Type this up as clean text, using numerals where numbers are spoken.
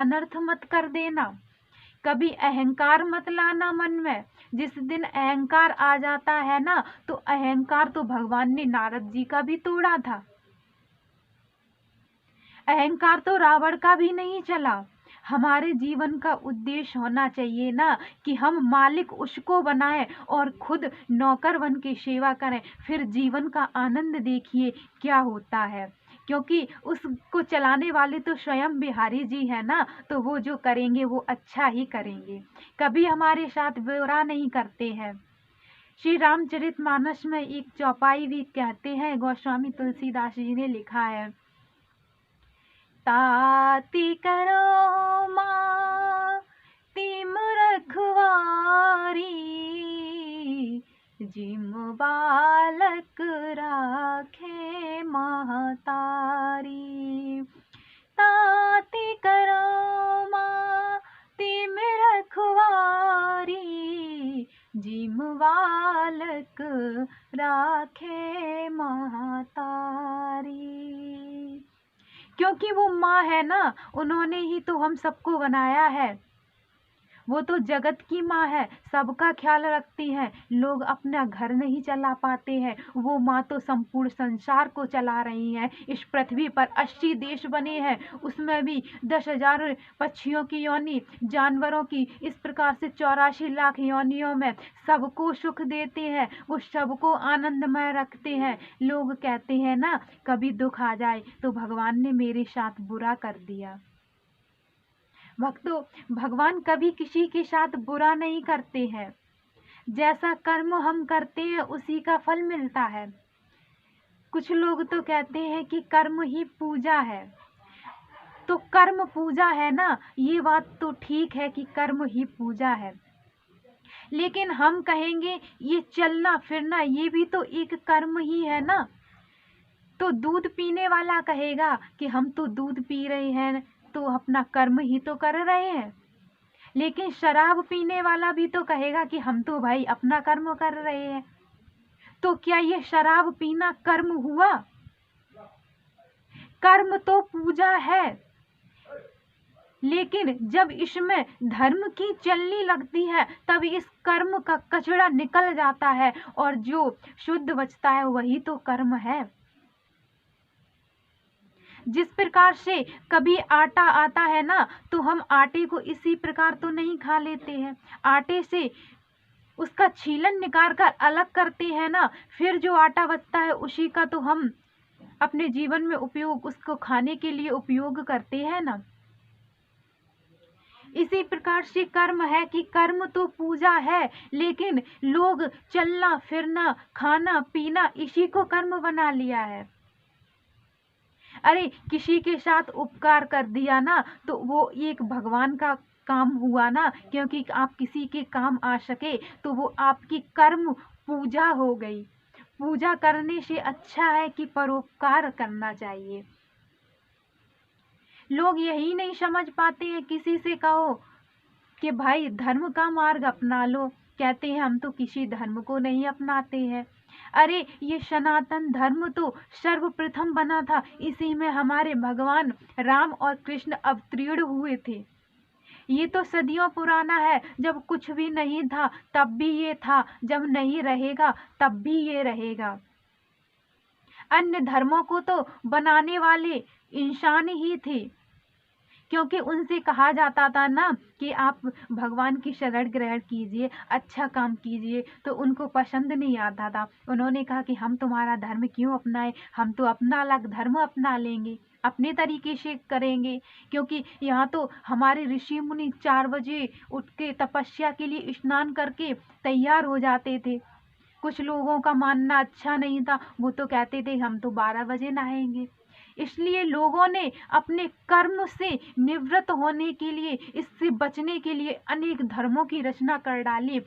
अनर्थ मत कर देना, कभी अहंकार मत लाना मन में। जिस दिन अहंकार आ जाता है ना, तो अहंकार तो भगवान ने नारद जी का भी तोड़ा था। अहंकार तो रावण का भी नहीं चला। हमारे जीवन का उद्देश्य होना चाहिए ना कि हम मालिक उसको बनाएं और खुद नौकर बन के सेवा करें। फिर जीवन का आनंद देखिए क्या होता है, क्योंकि उसको चलाने वाले तो स्वयं बिहारी जी है ना, तो वो जो करेंगे वो अच्छा ही करेंगे, कभी हमारे साथ बुरा नहीं करते हैं। श्री रामचरितमानस में एक चौपाई भी कहते हैं, गोस्वामी तुलसीदास जी ने लिखा है, ताती करो माँ तिम रखवारी, जिम बालक राखे महतारी। ताती करो माँ तिम रखवारी, जिम बालक राखे महतारी। क्योंकि वो माँ है ना, उन्होंने ही तो हम सबको बनाया है। वो तो जगत की माँ है, सबका ख्याल रखती हैं। लोग अपना घर नहीं चला पाते हैं, वो माँ तो संपूर्ण संसार को चला रही हैं। इस पृथ्वी पर 80 देश बने हैं, उसमें भी 10,000 पक्षियों की योनि, जानवरों की, इस प्रकार से 84 लाख योनियों में सबको सुख देते हैं, वो सबको आनंदमय रखते हैं। लोग कहते हैं ना, कभी दुख आ जाए तो भगवान ने मेरे साथ बुरा कर दिया। भक्तों, भगवान कभी किसी के साथ बुरा नहीं करते हैं। जैसा कर्म हम करते हैं उसी का फल मिलता है। कुछ लोग तो कहते हैं कि कर्म ही पूजा है, तो कर्म पूजा है ना, ये बात तो ठीक है कि कर्म ही पूजा है, लेकिन हम कहेंगे ये चलना फिरना ये भी तो एक कर्म ही है ना। तो दूध पीने वाला कहेगा कि हम तो दूध पी रहे हैं, तो अपना कर्म ही तो कर रहे हैं। लेकिन शराब पीने वाला भी तो कहेगा कि हम तो भाई अपना कर्म कर रहे हैं। तो क्या ये शराब पीना कर्म हुआ? कर्म तो पूजा है, लेकिन जब इसमें धर्म की चलनी लगती है तब इस कर्म का कचरा निकल जाता है और जो शुद्ध बचता है वही तो कर्म है। जिस प्रकार से कभी आटा आता है ना, तो हम आटे को इसी प्रकार तो नहीं खा लेते हैं। आटे से उसका छीलन निकाल कर अलग करते हैं ना, फिर जो आटा बचता है उसी का तो हम अपने जीवन में उपयोग, उसको खाने के लिए उपयोग करते हैं ना। इसी प्रकार से कर्म है कि कर्म तो पूजा है, लेकिन लोग चलना फिरना खाना पीना इसी को कर्म बना लिया है। अरे किसी के साथ उपकार कर दिया ना, तो वो एक भगवान का काम हुआ ना, क्योंकि आप किसी के काम आ सके तो वो आपकी कर्म पूजा हो गई। पूजा करने से अच्छा है कि परोपकार करना चाहिए। लोग यही नहीं समझ पाते हैं। किसी से कहो कि भाई धर्म का मार्ग अपना लो, कहते हैं हम तो किसी धर्म को नहीं अपनाते हैं। अरे ये सनातन धर्म तो सर्वप्रथम बना था, इसी में हमारे भगवान राम और कृष्ण अवतीर्ण हुए थे। ये तो सदियों पुराना है, जब कुछ भी नहीं था तब भी ये था, जब नहीं रहेगा तब भी ये रहेगा। अन्य धर्मों को तो बनाने वाले इंसान ही थे, क्योंकि उनसे कहा जाता था ना कि आप भगवान की शरण ग्रहण कीजिए, अच्छा काम कीजिए, तो उनको पसंद नहीं आता था। उन्होंने कहा कि हम तुम्हारा धर्म क्यों अपनाएं, हम तो अपना अलग धर्म अपना लेंगे, अपने तरीके से करेंगे। क्योंकि यहाँ तो हमारे ऋषि मुनि 4 बजे उठ के तपस्या के लिए स्नान करके तैयार हो जाते थे। कुछ लोगों का मानना अच्छा नहीं था, वो तो कहते थे हम तो 12 बजे नहाएंगे। इसलिए लोगों ने अपने कर्म से निवृत्त होने के लिए, इससे बचने के लिए अनेक धर्मों की रचना कर डाली।